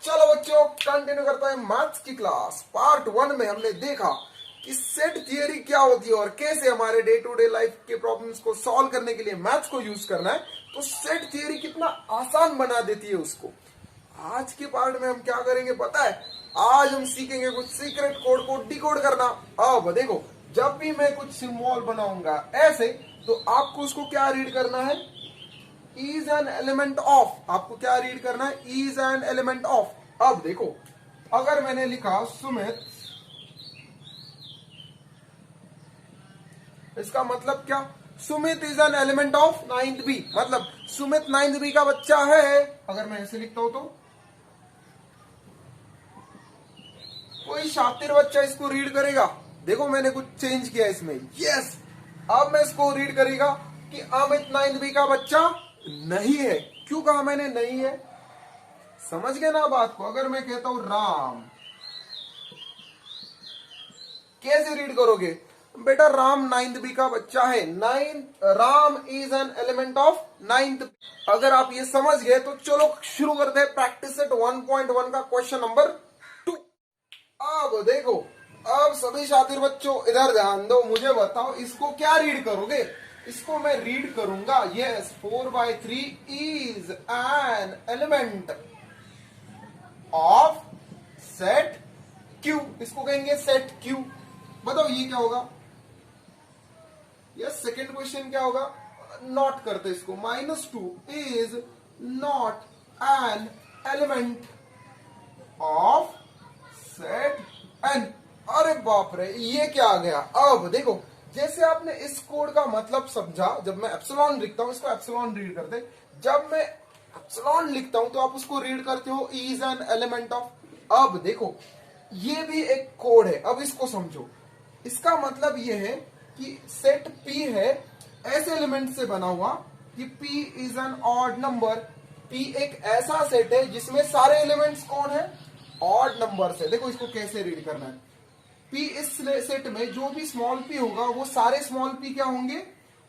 चलो बच्चों कंटिन्यू करते हैं मैथ्स की क्लास। पार्ट 1 में हमने देखा कि सेट थियरी क्या होती है और कैसे हमारे डे टू डे लाइफ के प्रॉब्लम्स को सॉल्व करने के लिए मैथ्स को यूज करना है। तो सेट थियरी कितना आसान बना देती है उसको। आज के पार्ट में हम क्या करेंगे पता है? आज हम सीखेंगे कुछ सीक्रेट कोड को डिकोड करना। अब देखो, जब भी मैं कुछ सिंबल बनाऊंगा ऐसे, तो आपको उसको क्या रीड करना है? Is an element of. आपको क्या रीड करना है? Is an element of. अब देखो, अगर मैंने लिखा सुमित, इसका मतलब क्या? Sumit is an element of 9th B, मतलब सुमित 9th बी का बच्चा है। अगर मैं ऐसे लिखता हूं तो कोई शातिर बच्चा इसको रीड करेगा। देखो मैंने कुछ चेंज किया इसमें। यस, अब मैं इसको रीड करेगा कि अमित 9th बी का बच्चा नहीं है। क्यों कहा मैंने नहीं है? समझ गए ना बात को? अगर मैं कहता हूं राम, कैसे रीड करोगे बेटा? राम 9th बी का बच्चा है। Ram is an element of 9th। अगर आप ये समझ गए तो चलो शुरू करते हैं प्रैक्टिस सेट 1.1 का क्वेश्चन नंबर 2। अब देखो, अब सभी शातिर बच्चों इधर ध्यान दो, मुझे बताओ इसको क्या रीड करोगे? इसको मैं रीड करूंगा yes 4/3 is an element of set Q. इसको कहेंगे सेट क्यू। बताओ ये क्या होगा? यस, सेकेंड क्वेश्चन क्या होगा? नॉट करते इसको। -2 is not an element of set N. अरे बाप रे, ये क्या आ गया? अब देखो, जैसे आपने इस कोड का मतलब समझा। जब मैं एप्सिलॉन लिखता हूं, इसको एप्सिलॉन रीड करते। जब मैं एप्सिलॉन लिखता हूं तो आप उसको रीड करते हो इज एन एलिमेंट ऑफ। अब देखो, ये भी एक कोड है। अब इसको समझो। इसका मतलब ये है कि सेट P है ऐसे एलिमेंट से बना हुआ कि P is an odd number. P एक ऐसा सेट है जिसमें सारे एलिमेंट्स कौन है? ऑड नंबर से। देखो इसको कैसे रीड करना है। P इस सेट में जो भी स्मॉल p होगा वो सारे स्मॉल p क्या होंगे?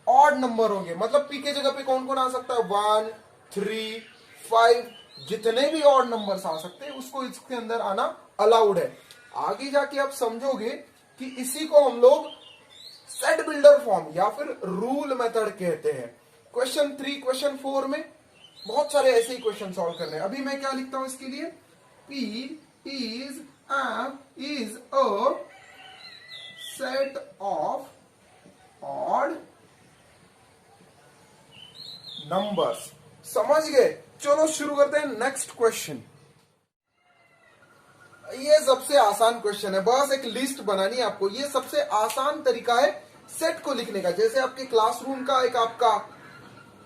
ऑड नंबर होंगे। मतलब P के जगह पे कौन कौन आ सकता है? 1, 3, 5, जितने भी ऑड नंबर्स आ सकते हैं उसको इसके अंदर आना अलाउड है। आगे जाके आप समझोगे कि इसी को हम लोग सेट बिल्डर फॉर्म या फिर रूल मेथड कहते हैं। क्वेश्चन 3, क्वेश्चन 4 में बहुत सारे ऐसे ही क्वेश्चन सॉल्व करने हैं। अभी मैं क्या लिखता हूं इसके लिए? P is a set of odd numbers। समझ गए? चलो शुरू करते हैं नेक्स्ट क्वेश्चन। ये सबसे आसान क्वेश्चन है। बस एक लिस्ट बनानी है आपको। ये सबसे आसान तरीका है सेट को लिखने का। जैसे आपके क्लासरूम का एक आपका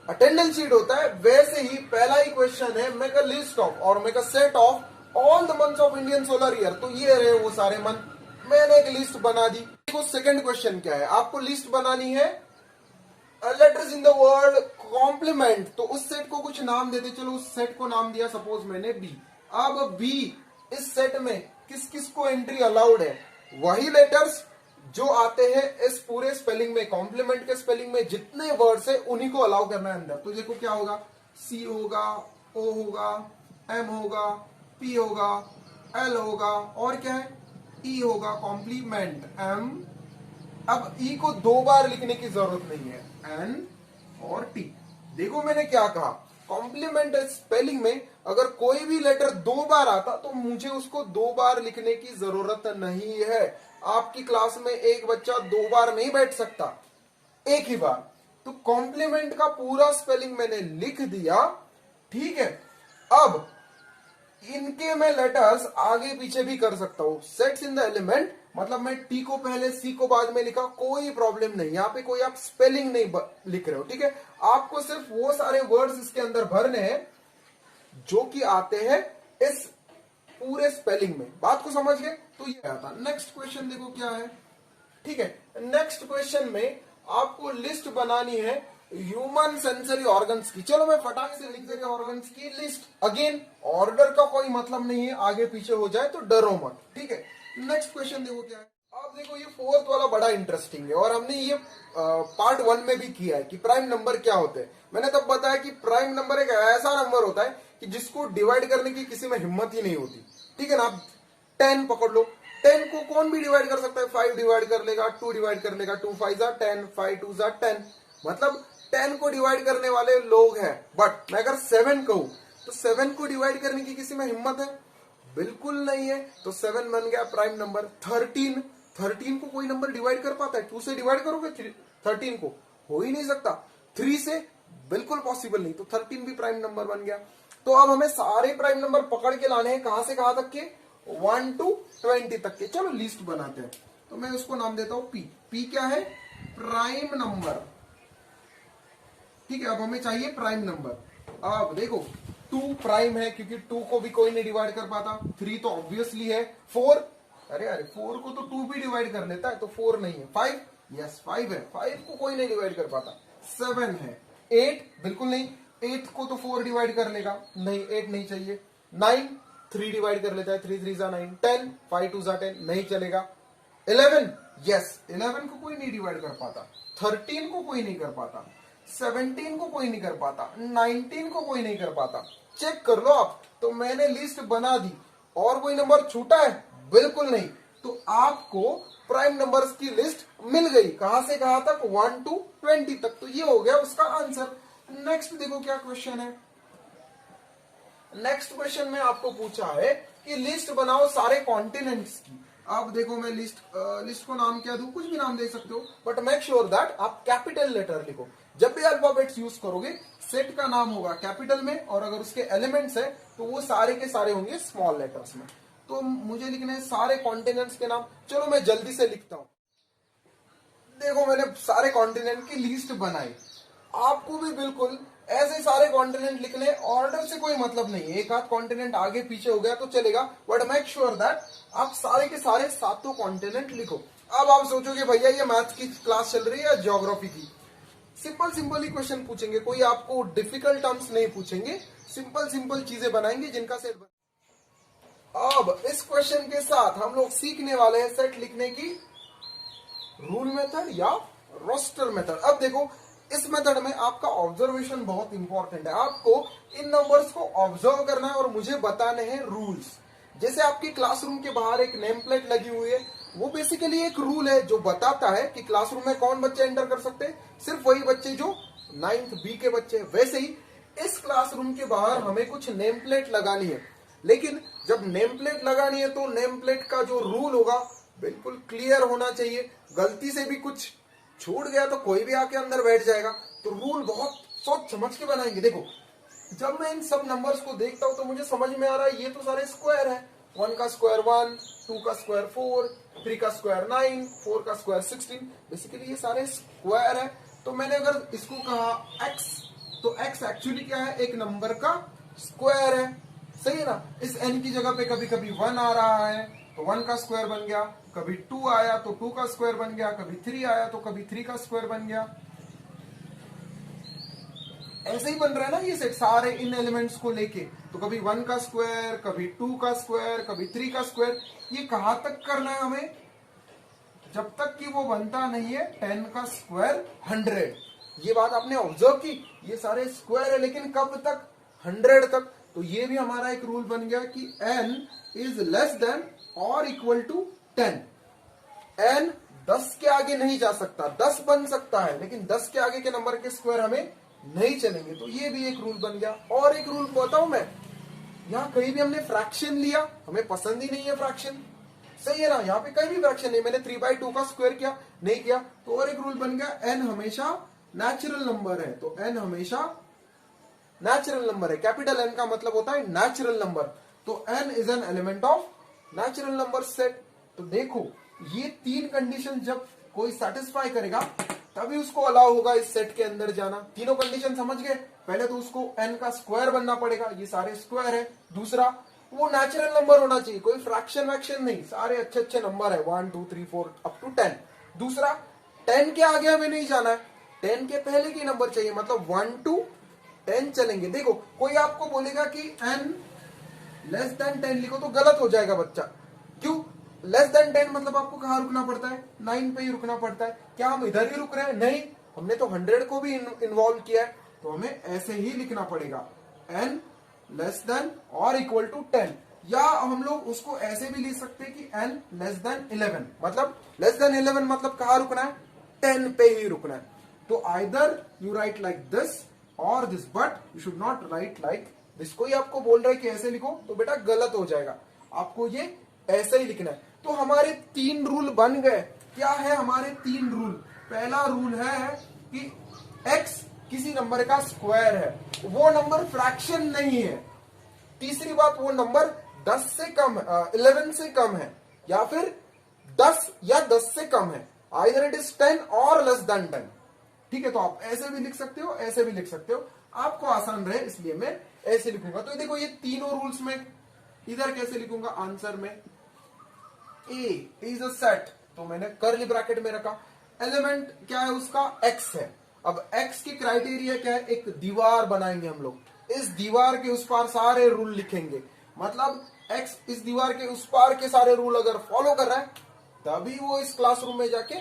अटेंडेंस शीट होता है, वैसे ही पहला ही क्वेश्चन है मेक अ लिस्ट ऑफ और make a set of all the months of Indian solar year. तो ये रहे वो सारे मंथ। मैंने एक लिस्ट बना दी। देखो सेकंड क्वेश्चन क्या है? आपको लिस्ट बनानी है letters in the word complement. तो उस सेट को कुछ नाम देते। चलो उस सेट को नाम दिया सपोज मैंने बी। अब बी इस सेट में किस किस को एंट्री अलाउड है? वही लेटर्स जो आते हैं इस पूरे स्पेलिंग में। कॉम्प्लीमेंट के स्पेलिंग में जितने वर्ड्स है उन्हीं को अलाउ करना है अंदर। तो देखो क्या होगा? सी होगा, ओ होगा, एम होगा, पी होगा, एल होगा और क्या है? ई होगा। Complement M. अब ई को 2 बार लिखने की जरूरत नहीं है, एन और टी। देखो मैंने क्या कहा? कॉम्प्लीमेंट स्पेलिंग में अगर कोई भी लेटर 2 बार आता तो मुझे उसको 2 बार लिखने की जरूरत नहीं है। आपकी क्लास में एक बच्चा 2 बार नहीं बैठ सकता, एक ही बार। तो कॉम्प्लीमेंट का पूरा स्पेलिंग मैंने लिख दिया, ठीक है। अब इनके मैं लेटर्स आगे पीछे भी कर सकता हूं। सेट्स इन द एलिमेंट मतलब मैं टी को पहले सी को बाद में लिखा, कोई प्रॉब्लम नहीं। यहाँ पे कोई आप स्पेलिंग नहीं लिख रहे हो, ठीक है। आपको सिर्फ वो सारे वर्ड्स इसके अंदर भरने हैं जो कि आते हैं इस पूरे स्पेलिंग में। बात को समझ गए? तो ये आता। नेक्स्ट क्वेश्चन देखो क्या है, ठीक है। नेक्स्ट क्वेश्चन में आपको लिस्ट बनानी है ह्यूमन सेंसरी ऑर्गन्स की। चलो मैं फटाक से लिख देता हूं ऑर्गन्स की लिस्ट। अगेन ऑर्डर का कोई मतलब नहीं है, आगे पीछे हो जाए तो डरो मत, ठीक है। नेक्स्ट क्वेश्चन देखो क्या है। अब देखो ये फोर्थ वाला बड़ा इंटरेस्टिंग है और हमने ये पार्ट 1 में भी किया है कि प्राइम नंबर क्या होते हैं। मैंने तब बताया कि प्राइम नंबर एक ऐसा नंबर होता है कि जिसको डिवाइड करने की किसी में हिम्मत ही नहीं होती। ठीक है ना, आप 10 पकड़ लो, 10 को कौन भी डिवाइड कर सकता है, 5 डिवाइड कर लेगा, 2 डिवाइड कर लेगा, 2 5 जा 10, 5 2 जा 10, मतलब 10 को डिवाइड करने वाले लोग हैं। बट मैं अगर 7 कहूं तो 7 को डिवाइड करने की किसी में हिम्मत है? बिल्कुल नहीं है। तो 7 बन गया प्राइम नंबर। 13 को कोई नंबर डिवाइड कर पाता है? 2 से डिवाइड करोगे 13 को, हो ही नहीं सकता। 3 से बिल्कुल पॉसिबल नहीं, तो 13 भी प्राइम नंबर बन गया। तो अब हमें सारे प्राइम नंबर पकड़ के लाने हैं, कहां से कहां तक के, 1 to 20 तक के। चलो लिस्ट बनाते हैं, तो मैं उसको नाम देता हूं पी। पी क्या है? Prime number. ठीक है, अब हमें चाहिए प्राइम नंबर। अब देखो 2 प्राइम है क्योंकि 2 को भी कोई नहीं डिवाइड कर पाता। 3 तो ऑब्वियसली है। 4, अरे 4 को तो 2 भी डिवाइड कर लेता है, तो 4 नहीं है। 5, यस 5 है, 5 को कोई नहीं डिवाइड कर पाता। 7 है। 8 बिल्कुल नहीं, 8 को तो 4 डिवाइड कर लेगा, नहीं 8 नहीं चाहिए। 9 3 डिवाइड कर लेता है, 3 3 जा 9। 10 5 2 जा 10, नहीं चलेगा। 11, यस 11 को कोई नहीं डिवाइड कर पाता। 13 को कोई नहीं कर पाता। 17 को कोई नहीं कर पाता। 19 को कोई नहीं कर पाता। चेक कर लो आप। तो मैंने लिस्ट बना दी, और कोई नंबर छूटा है? बिल्कुल नहीं। तो आपको प्राइम नंबर्स की लिस्ट मिल गई, कहां से कहां तक, 1 to 20 तक। तो ये हो गया उसका आंसर। नेक्स्ट देखो क्या क्वेश्चन है। नेक्स्ट क्वेश्चन में आपको पूछा है कि लिस्ट बनाओ सारे कॉन्टिनेंट्स की। अब देखो मैं लिस्ट को नाम क्या दूं, कुछ भी नाम दे सकते हो, बट मेक श्योर दैट आप कैपिटल लेटर लिखो। जब भी अल्फाबेट्स यूज करोगे, सेट का नाम होगा कैपिटल में, और अगर उसके एलिमेंट्स है तो वो सारे के सारे होंगे स्मॉल लेटर्स में। तो मुझे लिखने हैं सारे कॉन्टिनेंट्स के नाम। चलो मैं जल्दी से लिखता हूं। देखो मैंने सारे कॉन्टिनेंट की लिस्ट बनाई। आपको भी बिल्कुल ऐसे सारे कॉन्टिनेंट लिखने, ऑर्डर से कोई मतलब नहीं है। एक आध कॉन्टिनेंट आगे पीछे हो गया तो चलेगा, बट मेक श्योर दैट आप सारे के सारे सातों कॉन्टिनेंट लिखो। अब आप सोचोगे भैया ये मैथ्स की क्लास चल रही है या ज्योग्राफी की? सिंपल सिंपल ही क्वेश्चन पूछेंगे, कोई आपको डिफिकल्ट टर्म्स नहीं पूछेंगे। सिंपल सिंपल चीजें बनाएंगे जिनका सेट अब इस क्वेश्चन के साथ हम लोग सीखने वाले हैं सेट लिखने की रूल मेथड या रोस्टर मेथड। अब देखो इस मेथड में आपका ऑब्जर्वेशन बहुत इंपॉर्टेंट है। आपको इन नंबर्स को ऑब्जर्व करना है और मुझे बताने हैं रूल्स। जैसे आपकी क्लासरूम के बाहर एक नेम प्लेट लगी हुई है, वो बेसिकली एक रूल है जो बताता है कि क्लासरूम में कौन बच्चे एंटर कर सकते हैं, सिर्फ वही बच्चे जो 9th बी के बच्चे। वैसे ही इस क्लासरूम के बाहर हमें कुछ नेम प्लेट लगानी है, लेकिन जब नेम प्लेट लगानी है तो नेम प्लेट का जो रूल होगा बिल्कुल क्लियर होना चाहिए। गलती से भी कुछ छूट गया तो कोई भी आके अंदर बैठ जाएगा। तो रूल बहुत सोच समझ के बनाएंगे। देखो जब मैं इन सब नंबर्स को देखता हूं तो मुझे समझ में आ रहा है ये तो सारे स्क्वायर है। 1 का स्क्वायर 1, 2 का स्क्वायर 4, 3 का स्क्वायर 9, 4 का स्क्वायर 16। बेसिकली ये सारे स्क्वायर है। तो मैंने अगर इसको कहा x, तो x एक्चुअली क्या है, एक नंबर का स्क्वायर है। सही है ना। इस n की जगह पे कभी कभी 1 आ रहा है तो 1 का स्क्वायर बन गया, कभी 2 आया तो 2 का स्क्वायर बन गया, कभी 3 आया तो कभी 3 का स्क्वायर बन गया। ऐसे ही बन रहा है ना ये सेट सारे इन एलिमेंट्स को लेके। तो कभी 1 का स्क्वायर, कभी 2 का स्क्वायर, कभी 3 का स्क्वायर। ये कहां तक करना है हमें, जब तक कि वो बनता नहीं है 10 का स्क्वायर 100। ये बात आपने ऑब्जर्व की, ये सारे स्क्वायर है लेकिन कब तक, 100 तक। तो ये भी हमारा एक रूल बन गया कि n इज लेस देन और इक्वल टू 10। n 10 के आगे नहीं जा सकता, 10 बन सकता है लेकिन 10 के आगे के नंबर के स्क्वायर हमें नहीं चलेंगे। तो ये भी एक रूल बन गया। और एक रूल बताऊं मैं, यहाँ कहीं भी हमने फ्रैक्शन लिया, हमें पसंद ही नहीं है फ्रैक्शन। सही है ना, यहाँ पे कहीं भी फ्रैक्शन नहीं, मैंने 3/2 का स्क्वायर किया नहीं किया। तो और एक रूल बन गया, n हमेशा नेचुरल नंबर है। तो n हमेशा नेचुरल नंबर है। कैपिटल N का मतलब होता है नेचुरल नंबर। तो n is an element of natural number set. तो देखो ये 3 कंडीशन जब कोई सेटिस्फाई करेगा तभी उसको अलाउ होगा इस सेट के अंदर जाना। तीनों कंडीशन समझ गए। पहले तो उसको n का स्क्वायर बनना पड़ेगा, ये सारे स्क्वायर है। दूसरा वो नेचुरल नंबर होना चाहिए, कोई फ्रैक्शन वैक्शन नहीं, सारे अच्छे अच्छे नंबर है 1 2 3 4 अप टू 10। दूसरा 10 के आगे हमें नहीं जाना है, 10 के पहले के नंबर चाहिए, मतलब 1 to 10 चलेंगे। देखो कोई आपको बोलेगा कि n लेस देन 10 लिखो तो गलत हो जाएगा बच्चा। क्यों? लेस देन 10 मतलब आपको कहाँ रुकना पड़ता है, 9 पे ही रुकना पड़ता है। क्या हम इधर ही रुक रहे हैं? नहीं, हमने तो 100 को भी इन्वॉल्व किया है, तो हमें ऐसे ही लिखना पड़ेगा n लेस देन और इक्वल टू 10। या हम लोग उसको ऐसे भी लिख सकते हैं कि n लेस देन 11, मतलब लेस देन 11 मतलब कहाँ रुकना है, 10 पे ही रुकना है। तो either you write like this और this, but you should not write like this. कोई आपको बोल रहा है कि ऐसे लिखो, तो बेटा गलत हो जाएगा, आपको ये ऐसे ही लिखना है। तो हमारे 3 रूल बन गए। क्या है हमारे 3 रूल? पहला रूल है कि x किसी नंबर का स्क्वायर है, वो नंबर फ्रैक्शन नहीं है। तीसरी बात, वो नंबर 10 से कम 11 से कम है, या फिर 10 या 10 से कम है, आइदर इट इज 10 और लेस देन 10। ठीक है, तो आप ऐसे भी लिख सकते हो, ऐसे भी लिख सकते हो, आपको आसान रहे इसलिए मैं ऐसे लिखूंगा। तो देखो ये तीनों रूल्स में इधर कैसे लिखूंगा, आंसर में ए इज अ सेट, तो मैंने कर्ली ब्रैकेट में रखा। एलिमेंट क्या है उसका, एक्स है। अब एक्स की क्राइटेरिया क्या है, एक दीवार बनाएंगे हम लोग, इस दीवार के उस पार सारे रूल लिखेंगे। मतलब एक्स इस दीवार के उस पार के सारे रूल अगर फॉलो कर रहा है तभी वो इस क्लासरूम में जाके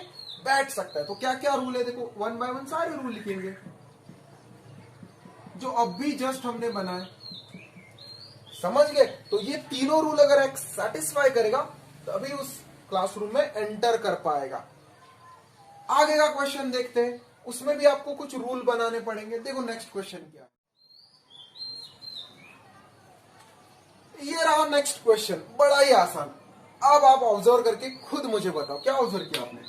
बैठ सकता है। तो क्या क्या रूल है, देखो 1 बाय 1 सारे रूल लिखेंगे जो अब भी जस्ट हमने बनाए। समझ गए? तो ये तीनों रूल अगर एक्स सेटिस्फाई करेगा तभी उस क्लासरूम में एंटर कर पाएगा। आगे का क्वेश्चन देखते हैं, उसमें भी आपको कुछ रूल बनाने पड़ेंगे। देखो नेक्स्ट क्वेश्चन क्या है, ये रहा नेक्स्ट क्वेश्चन, बड़ा ही आसान। अब आप ऑब्जर्व करके खुद मुझे बताओ, क्या ऑब्जर्व किया आपने?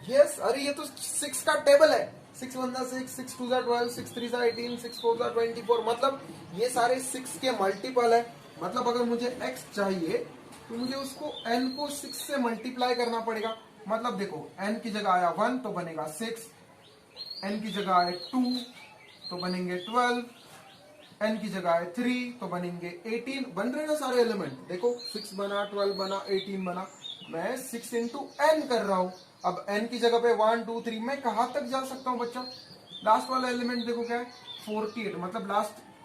यस, अरे ये तो 6 का टेबल है। 6 1 6, 6 2 12, 6 3 18, 6 4 24, मतलब ये सारे 6 के मल्टीपल है। मतलब अगर मुझे x चाहिए तो मुझे उसको n को 6 से मल्टीप्लाई करना पड़ेगा। मतलब देखो n की जगह आया 1 तो बनेगा 6, n की जगह आए 2 तो बनेंगे 12, n की जगह आए 3 तो बनेंगे 18। बन रहे ना सारे एलिमेंट, देखो 6 बना, 12 बना, 18 बना। मैं 6 इंटू n कर रहा हूं। अब n की जगह पे 1 2 3, मैं कहां तक जा सकता हूं बच्चा? लास्ट वाला एलिमेंट देखो क्या है, 48। मतलब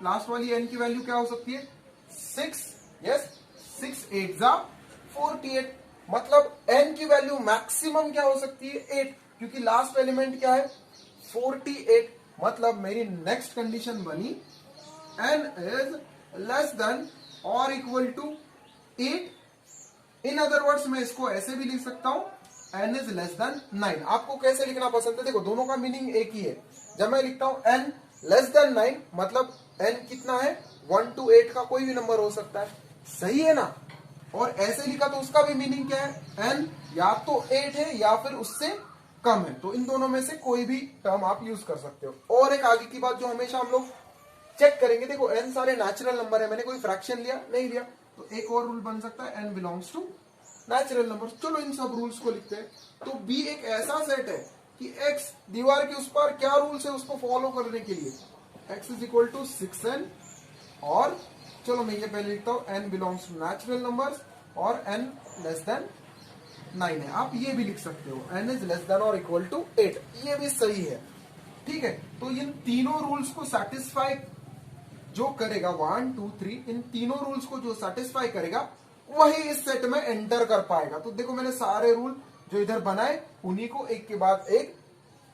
लास्ट वाली n की वैल्यू क्या हो सकती है, 6। यस, 6 8 जा 48। मतलब n की वैल्यू मैक्सिमम क्या हो सकती है, 8, क्योंकि लास्ट एलिमेंट क्या है, 48। मतलब मेरी नेक्स्ट कंडीशन बनी n इज लेस देन और equal to 8। In other words मैं इसको ऐसे भी लिख सकता हूं, n इज लेस देन 9। आपको कैसे लिखना पसंद है? देखो दोनों का मीनिंग एक ही है। जब मैं लिखता हूं n लेस देन 9, मतलब n कितना है, 1 to 8 का कोई भी नंबर हो सकता है, सही है ना? और ऐसे लिखा तो उसका भी मीनिंग क्या है, n या तो 8 है या फिर उससे कम है। तो इन दोनों में से कोई भी टर्म आप यूज कर सकते हो। और एक आगे की बात जो हमेशा हम लोग चेक करेंगे, देखो n सारे नेचुरल नंबर है, मैंने कोई फ्रैक्शन लिया नहीं लिया, तो एक और रूल बन सकता है n belongs to natural number. चलो इन सब रूल्स को लिखते हैं। तो b एक ऐसा सेट है कि x दीवार के उस पार क्या रूल्स है उसको फॉलो करने के लिए, x is equal to 6n। और चलो मैं ये पहले लिखता हूं, n belongs to natural numbers और n लेस देन 9 है। आप ये भी लिख सकते हो, n इज लेस देन और इक्वल टू 8, ये भी सही है। ठीक है, तो इन तीनों रूल्स को सेटिस्फाई जो करेगा 1 2 3, इन तीनों रूल्स को जो सेटिस्फाई करेगा वही इस सेट में एंटर कर पाएगा। तो देखो मैंने सारे रूल जो इधर बनाए उन्हीं को एक के बाद एक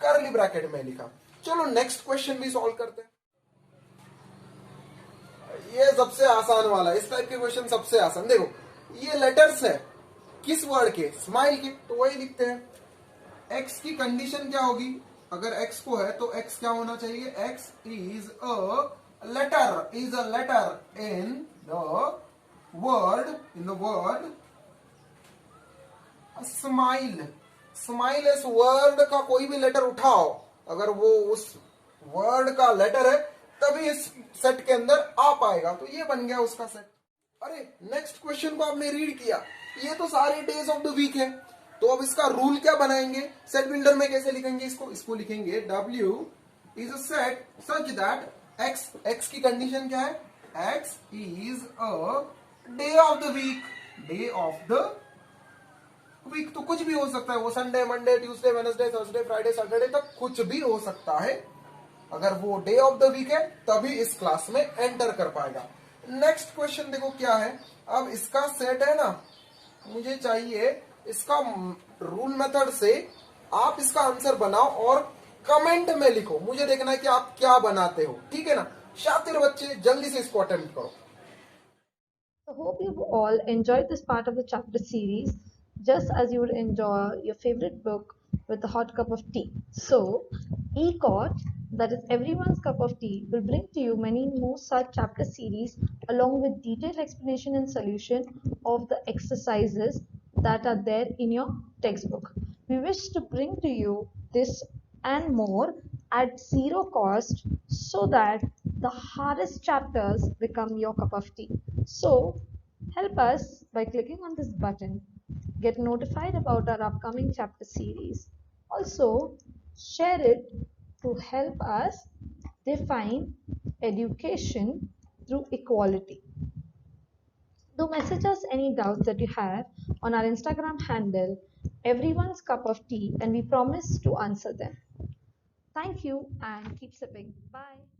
कर्ली ब्रैकेट में लिखा। चलो नेक्स्ट क्वेश्चन भी सॉल्व करते हैं। ये सबसे आसान वाला, इस टाइप के क्वेश्चन सबसे आसान। देखो ये लेटर्स है किस वर्ड के, स्माइल के, तो वही लिखते हैं। एक्स की कंडीशन क्या होगी, अगर एक्स को है तो एक्स क्या होना चाहिए, X is a letter in the word smile. Smile इस वर्ड का कोई भी लेटर उठाओ, अगर वो उस वर्ड का लेटर है तभी इस सेट के अंदर आ पाएगा। तो ये बन गया उसका सेट। अरे नेक्स्ट क्वेश्चन को आपने रीड किया, ये तो सारे डेज ऑफ द वीक है। तो अब इसका रूल क्या बनाएंगे, सेट बिल्डर में कैसे लिखेंगे इसको लिखेंगे W is a set such that x की कंडीशन क्या है, x is a day of the week. तो कुछ भी हो सकता है, वो Sunday Monday Tuesday Wednesday Thursday Friday Saturday तक कुछ भी हो सकता है। अगर वो डे ऑफ द वीक है तभी इस क्लास में एंटर कर पाएगा। नेक्स्ट क्वेश्चन देखो क्या है, अब इसका सेट है ना मुझे चाहिए इसका रूल मेथड से आप इसका आंसर बनाओ और कमेंट में लिखो, मुझे देखना है कि आप क्या बनाते हो, ठीक है ना। शातिर बच्चे जल्दी से इसको अटेम्प्ट करो। I hope you've all enjoyed this part of the chapter series just as you would enjoy your favorite book with a hot cup of tea. So, ECOT, that is everyone's cup of tea, will bring to you many more such chapter series along with detailed explanation and solution of the exercises that are there in your textbook. We wish to bring to you this and more at zero cost so that the hardest chapters become your cup of tea. So, help us by clicking on this button. Get notified about our upcoming chapter series. Also, share it to help us define education through equality. Do message us any doubts that you have on our Instagram handle, everyone's cup of tea, and we promise to answer them. Thank you and keep sipping. Bye.